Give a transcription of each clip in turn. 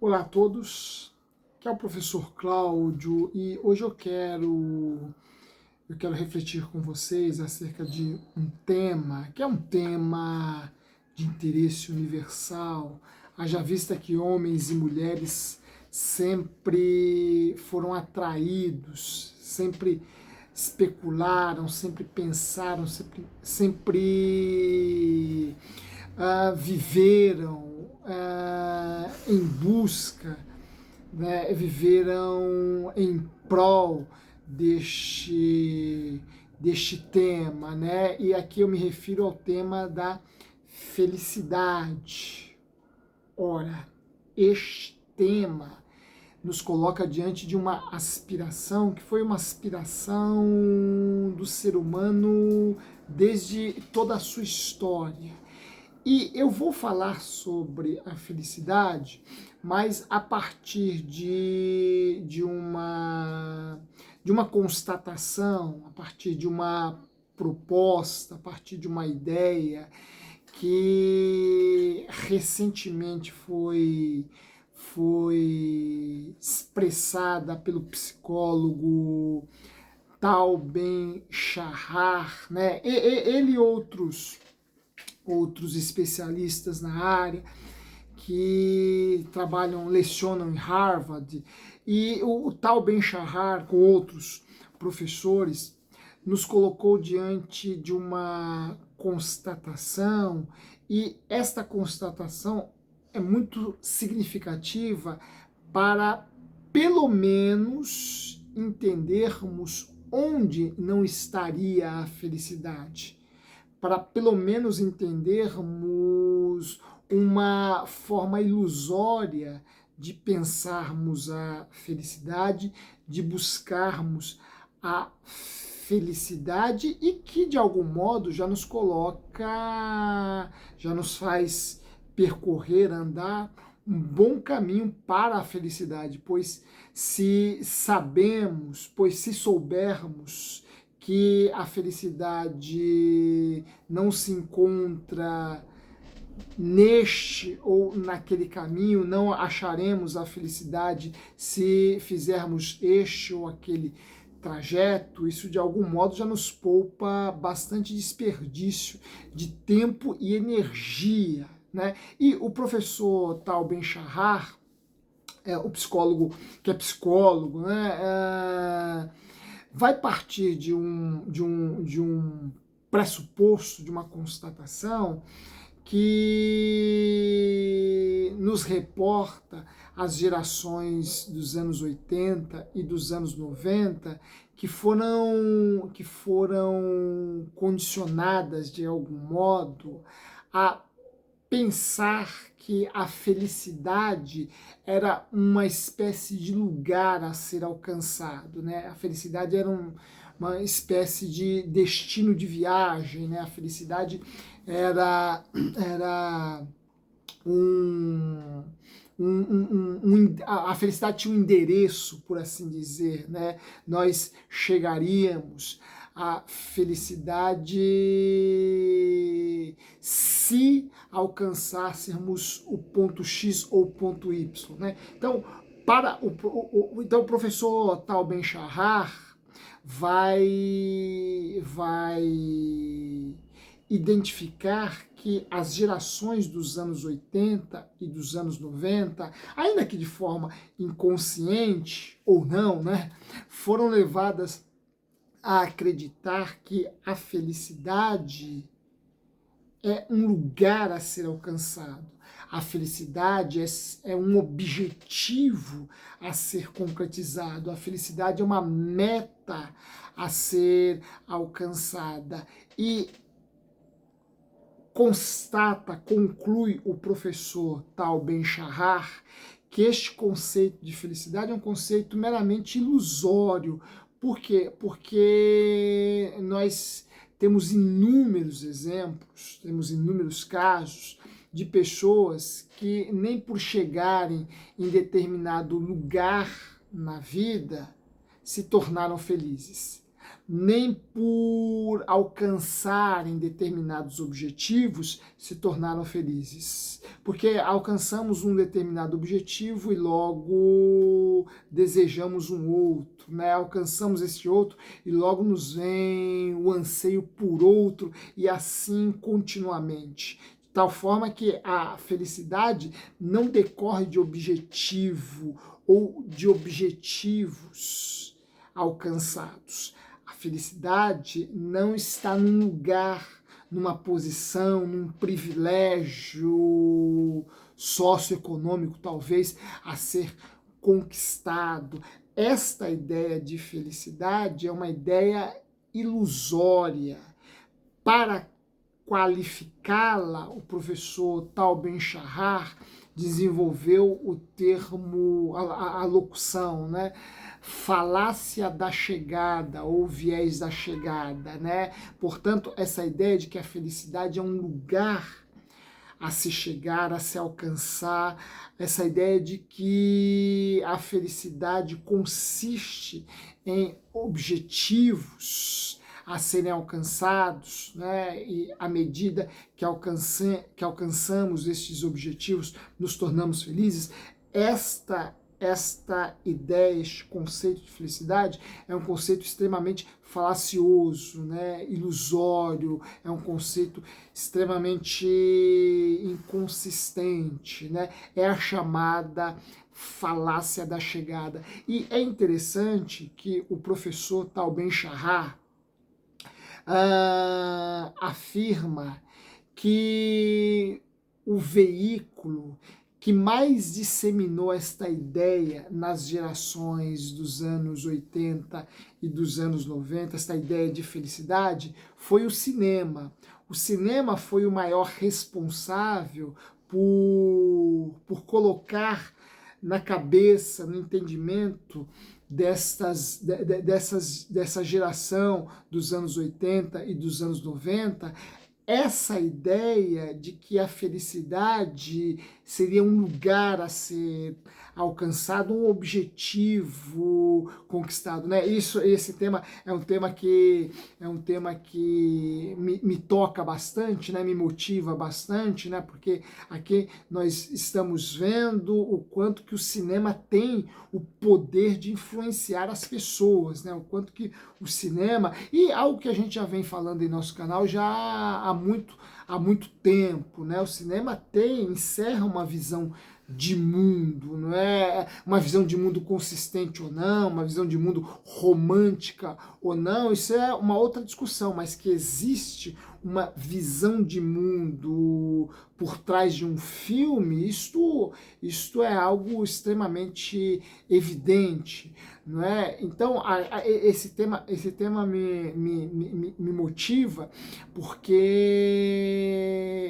Olá a todos, aqui é o professor Cláudio e hoje eu quero refletir com vocês acerca de um tema que é um tema de interesse universal, haja vista que homens e mulheres sempre foram atraídos, sempre especularam, sempre pensaram, sempre viveram em busca, né, viveram em prol deste tema, né? E aqui eu me refiro ao tema da felicidade. Ora, este tema nos coloca diante de uma aspiração que foi uma aspiração do ser humano desde toda a sua história. E eu vou falar sobre a felicidade, mas a partir de uma constatação, a partir de uma proposta, a partir de uma ideia que recentemente foi expressada pelo psicólogo Tal Ben-Shahar, né? Ele e outros especialistas na área que lecionam em Harvard, e o Tal Ben-Shahar, com outros professores, nos colocou diante de uma constatação, e esta constatação é muito significativa para, pelo menos, entendermos onde não estaria a felicidade, para pelo menos entendermos uma forma ilusória de pensarmos a felicidade, de buscarmos a felicidade, e que de algum modo já nos coloca, já nos faz percorrer, andar um bom caminho para a felicidade, pois se soubermos que a felicidade não se encontra neste ou naquele caminho, não acharemos a felicidade se fizermos este ou aquele trajeto, isso de algum modo já nos poupa bastante desperdício de tempo e energia, né? E o professor Tal Ben-Shahar, o psicólogo que é psicólogo, né? Vai partir de um pressuposto, de uma constatação que nos reporta as gerações dos anos 80 e dos anos 90 que foram condicionadas de algum modo a pensar que a felicidade era uma espécie de lugar a ser alcançado, né? A felicidade era uma espécie de destino de viagem, né? A felicidade era um, a felicidade tinha um endereço, por assim dizer, né? Nós chegaríamos à felicidade se alcançássemos o ponto X ou o ponto Y, né? Então, então o professor Tal Ben-Shahar vai identificar que as gerações dos anos 80 e dos anos 90, ainda que de forma inconsciente ou não, né, foram levadas a acreditar que a felicidade é um lugar a ser alcançado. A felicidade é um objetivo a ser concretizado. A felicidade é uma meta a ser alcançada. E conclui o professor Tal Ben-Shahar, que este conceito de felicidade é um conceito meramente ilusório. Por quê? Porque nós temos inúmeros exemplos, temos inúmeros casos de pessoas que nem por chegarem em determinado lugar na vida se tornaram felizes. nem por alcançarem determinados objetivos se tornaram felizes. Porque alcançamos um determinado objetivo e logo desejamos um outro, né? Alcançamos esse outro e logo nos vem o anseio por outro e assim continuamente. De tal forma que a felicidade não decorre de objetivo ou de objetivos alcançados. A felicidade não está num lugar, numa posição, num privilégio socioeconômico, talvez, a ser conquistado. Esta ideia de felicidade é uma ideia ilusória. Para qualificá-la, o professor Tal Ben-Shahar desenvolveu o termo, a locução, né? Falácia da chegada ou viés da chegada, né? Portanto, essa ideia de que a felicidade é um lugar a se chegar, a se alcançar, essa ideia de que a felicidade consiste em objetivos a serem alcançados, né? E à medida que alcançamos estes objetivos, nos tornamos felizes. Esta ideia, este conceito de felicidade é um conceito extremamente falacioso, né? Ilusório, é um conceito extremamente inconsistente, né? É a chamada falácia da chegada. E é interessante que o professor Tal Ben-Shahar afirma que o veículo que mais disseminou esta ideia nas gerações dos anos 80 e dos anos 90, esta ideia de felicidade, foi o cinema. O cinema foi o maior responsável por colocar na cabeça, no entendimento dessa geração dos anos 80 e dos anos 90, essa ideia de que a felicidade seria um lugar a ser alcançado, um objetivo conquistado, né? Esse tema é um tema que me toca bastante, né? Me motiva bastante, né? Porque aqui nós estamos vendo o quanto que o cinema tem o poder de influenciar as pessoas, né? O quanto que o cinema, e algo que a gente já vem falando em nosso canal já há muito tempo, né? O cinema encerra uma visão de mundo, não é uma visão de mundo consistente ou não, uma visão de mundo romântica ou não, isso é uma outra discussão, mas que existe uma visão de mundo por trás de um filme, isto é algo extremamente evidente, não é? Então, esse tema me motiva, porque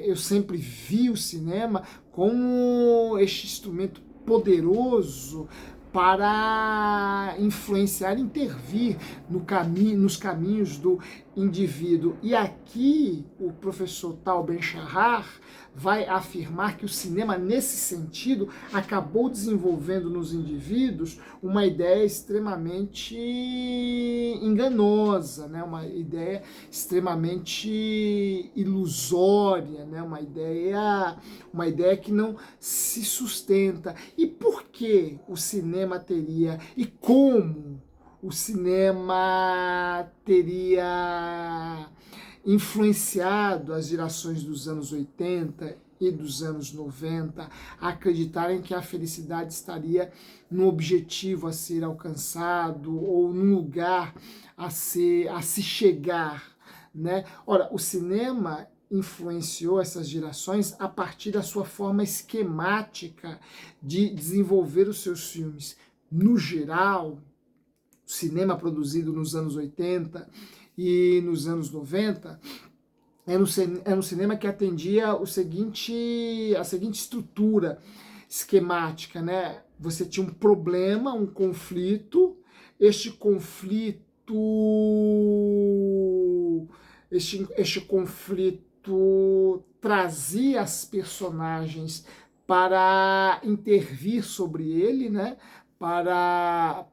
eu sempre vi o cinema como este instrumento poderoso para influenciar, intervir nos caminhos do indivíduo. E aqui o professor Tal Ben-Shahar vai afirmar que o cinema, nesse sentido, acabou desenvolvendo nos indivíduos uma ideia extremamente enganosa, né? Uma ideia extremamente ilusória, né? Uma ideia que não se sustenta. E por que o cinema teria, e como o cinema teria influenciado as gerações dos anos 80 e dos anos 90 a acreditarem que a felicidade estaria num objetivo a ser alcançado ou num lugar a se chegar, né? Ora, o cinema influenciou essas gerações a partir da sua forma esquemática de desenvolver os seus filmes. No geral, o cinema produzido nos anos 80 e nos anos 90 era um cinema que atendia a seguinte estrutura esquemática, né? Você tinha um problema, um conflito, este conflito trazia as personagens para intervir sobre ele, né?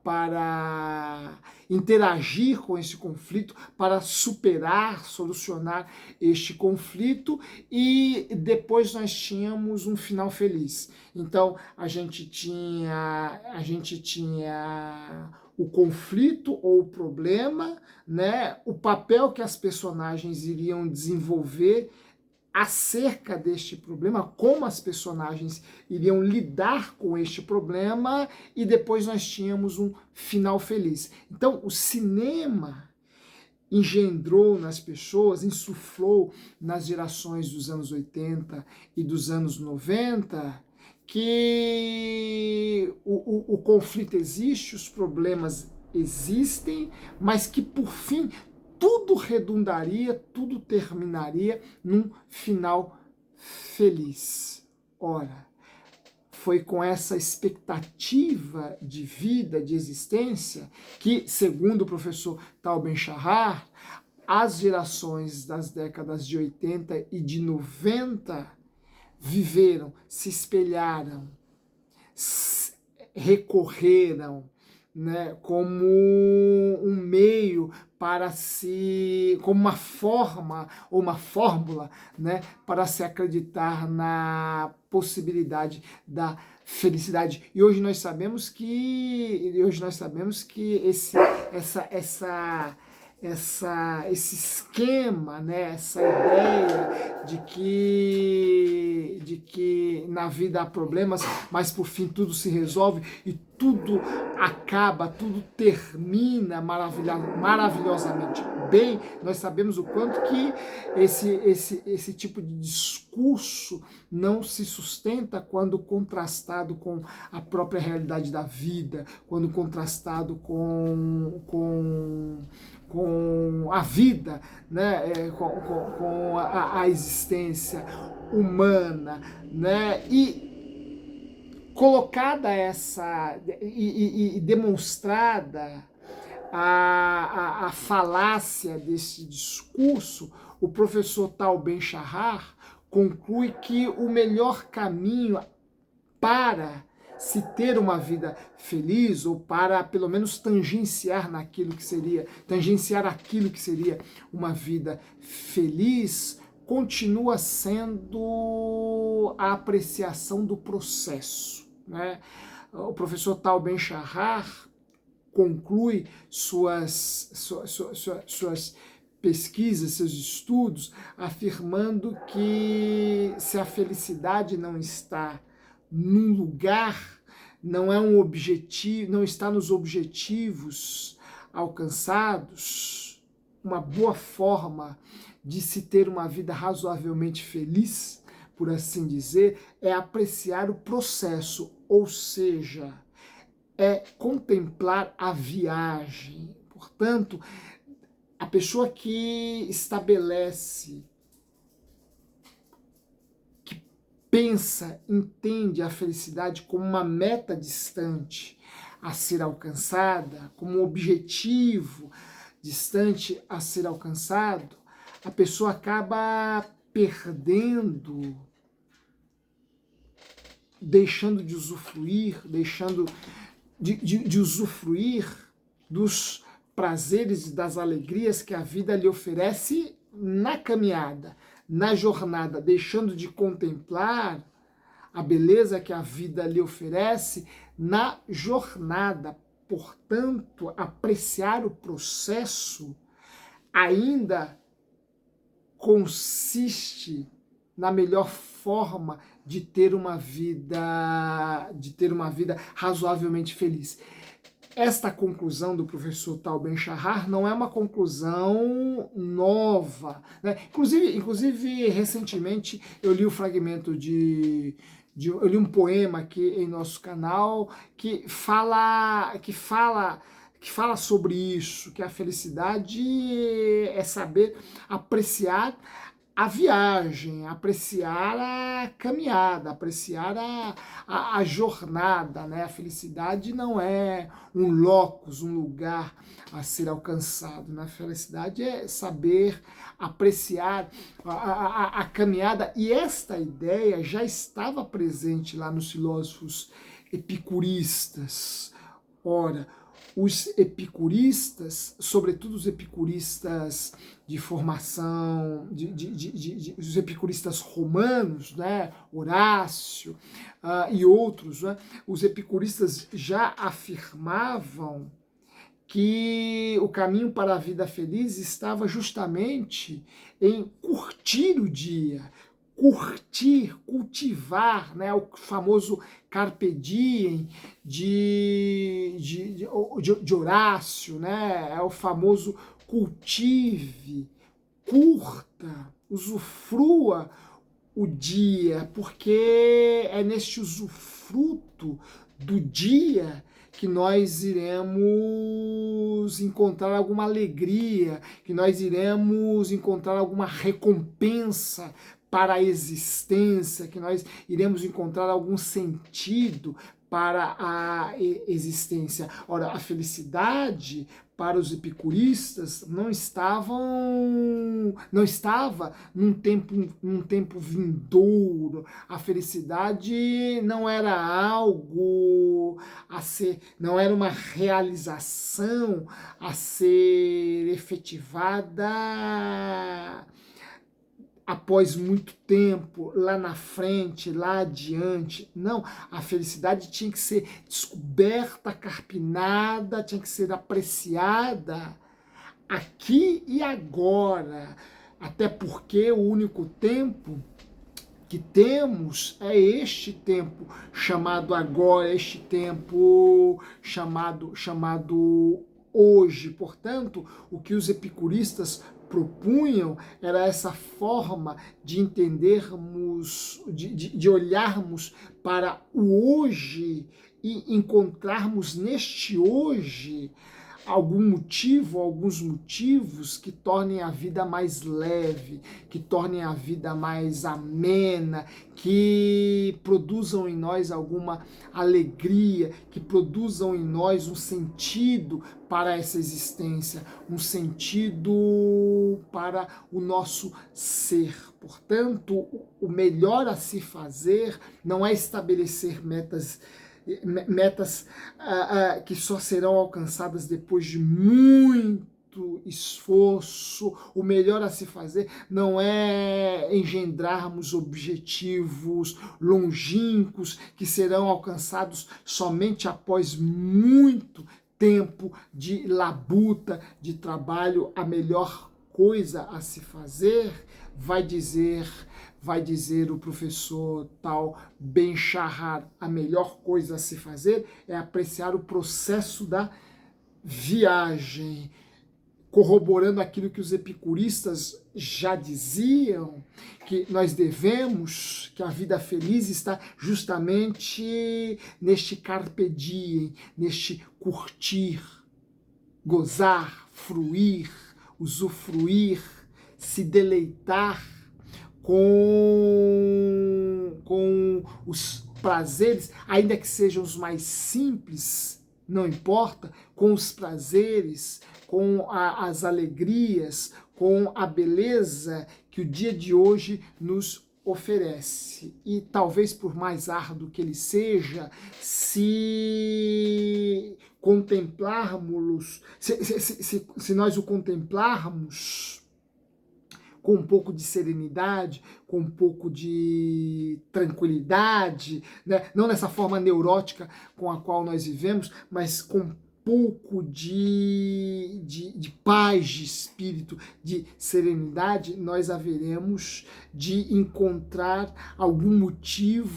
para interagir com esse conflito, para superar, solucionar este conflito, e depois nós tínhamos um final feliz. Então a gente tinha o conflito ou o problema, né? O papel que as personagens iriam desenvolver acerca deste problema, como as personagens iriam lidar com este problema, e depois nós tínhamos um final feliz. Então, o cinema engendrou nas pessoas, insuflou nas gerações dos anos 80 e dos anos 90 que o conflito existe, os problemas existem, mas que por fim tudo redundaria, tudo terminaria num final feliz. Ora, foi com essa expectativa de vida, de existência, que, segundo o professor Tal Ben-Shahar, as gerações das décadas de 80 e de 90 viveram, se espelharam, recorreram, né, como um meio para se, como uma forma ou uma fórmula, né, para se acreditar na possibilidade da felicidade. E hoje nós sabemos que esse esquema, né, essa ideia de que na vida há problemas, mas por fim tudo se resolve e tudo acaba, tudo termina maravilhosamente bem. Nós sabemos o quanto que esse tipo de discurso não se sustenta quando contrastado com a própria realidade da vida, quando contrastado com a vida, né, com a existência humana, né, e colocada essa e demonstrada a falácia desse discurso, o professor Tal Ben-Shahar conclui que o melhor caminho para se ter uma vida feliz, ou para pelo menos tangenciar aquilo que seria uma vida feliz, continua sendo a apreciação do processo, né? O professor Tal Ben-Shahar conclui suas pesquisas, seus estudos, afirmando que se a felicidade não está num lugar, não é um objetivo, não está nos objetivos alcançados, uma boa forma de se ter uma vida razoavelmente feliz, por assim dizer, é apreciar o processo, ou seja, é contemplar a viagem. Portanto, a pessoa que estabelece, que pensa, entende a felicidade como uma meta distante a ser alcançada, como um objetivo distante a ser alcançado, a pessoa acaba perdendo, deixando de usufruir, deixando de usufruir dos prazeres e das alegrias que a vida lhe oferece na caminhada, na jornada, deixando de contemplar a beleza que a vida lhe oferece na jornada. Portanto, apreciar o processo ainda consiste na melhor forma de ter uma vida razoavelmente feliz. Esta conclusão do professor Tal Ben-Shahar não é uma conclusão nova, né? Inclusive, recentemente eu li o fragmento eu li um poema aqui em nosso canal que fala sobre isso, que a felicidade é saber apreciar a viagem, apreciar a caminhada, apreciar a jornada, né? A felicidade não é um locus, um lugar a ser alcançado, né? A felicidade é saber apreciar a caminhada, e esta ideia já estava presente lá nos filósofos epicuristas, Ora, os epicuristas, sobretudo os epicuristas de formação, os epicuristas romanos, né, Horácio e outros, né, os epicuristas já afirmavam que o caminho para a vida feliz estava justamente em curtir o dia, curtir, cultivar, né, o famoso carpe diem de Horácio, né, é o famoso cultive, curta, usufrua o dia, porque é neste usufruto do dia que nós iremos encontrar alguma alegria, que nós iremos encontrar alguma recompensa para a existência, que nós iremos encontrar algum sentido para a existência. Ora, a felicidade para os epicuristas não estava num tempo vindouro. A felicidade não era algo a ser, não era uma realização a ser efetivada após muito tempo, lá na frente, lá adiante. Não, a felicidade tinha que ser descoberta, carpinada, tinha que ser apreciada aqui e agora. Até porque o único tempo que temos é este tempo chamado agora, este tempo chamado hoje. Portanto, o que os epicuristas propunham era essa forma de entendermos, de olharmos para o hoje e encontrarmos neste hoje alguns motivos que tornem a vida mais leve, que tornem a vida mais amena, que produzam em nós alguma alegria, que produzam em nós um sentido para essa existência, um sentido para o nosso ser. Portanto, o melhor a se fazer não é estabelecer metas que só serão alcançadas depois de muito esforço. O melhor a se fazer não é engendrarmos objetivos longínquos que serão alcançados somente após muito tempo de labuta, de trabalho. A melhor coisa a se fazer, vai dizer o professor tal Ben-Shahar, a melhor coisa a se fazer é apreciar o processo da viagem, corroborando aquilo que os epicuristas já diziam, que nós devemos, que a vida feliz está justamente neste carpe diem, neste curtir, gozar, fruir, usufruir, se deleitar com os prazeres, ainda que sejam os mais simples, não importa, com os prazeres, com as alegrias, com a beleza que o dia de hoje nos oferece. E talvez por mais árduo que ele seja, se contemplarmos, se nós o contemplarmos com um pouco de serenidade, com um pouco de tranquilidade, né? Não nessa forma neurótica com a qual nós vivemos, mas com um pouco de paz de espírito, de serenidade, nós haveremos de encontrar algum motivo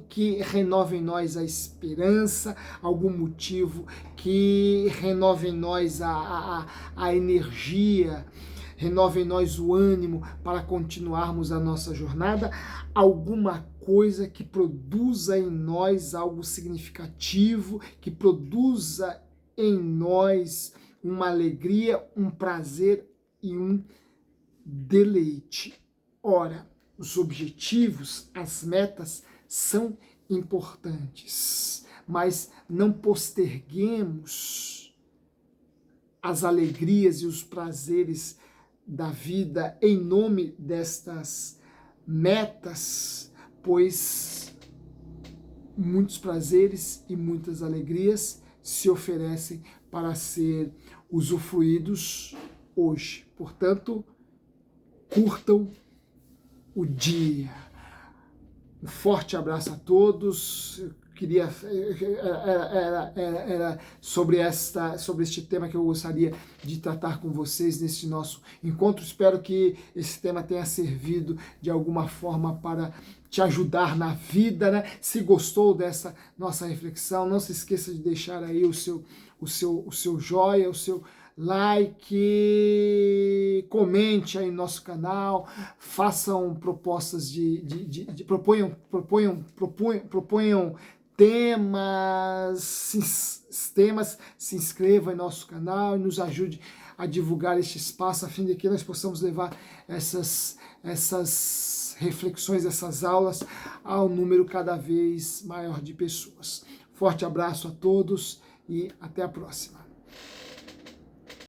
que renove em nós a esperança, algum motivo que renove em nós a energia, renove em nós o ânimo para continuarmos a nossa jornada, alguma coisa que produza em nós algo significativo, que produza em nós uma alegria, um prazer e um deleite. Ora, os objetivos, as metas são importantes, mas não posterguemos as alegrias e os prazeres da vida em nome destas metas, pois muitos prazeres e muitas alegrias se oferecem para ser usufruídos hoje. Portanto, curtam o dia. Um forte abraço a todos. Era sobre este tema que eu gostaria de tratar com vocês neste nosso encontro. Espero que esse tema tenha servido de alguma forma para te ajudar na vida, né? Se gostou dessa nossa reflexão, não se esqueça de deixar aí o seu joia, o seu like, comente aí no nosso canal, façam propostas proponham temas, se inscreva em nosso canal e nos ajude a divulgar este espaço, a fim de que nós possamos levar essas reflexões, essas aulas ao número cada vez maior de pessoas. Forte abraço a todos e até a próxima.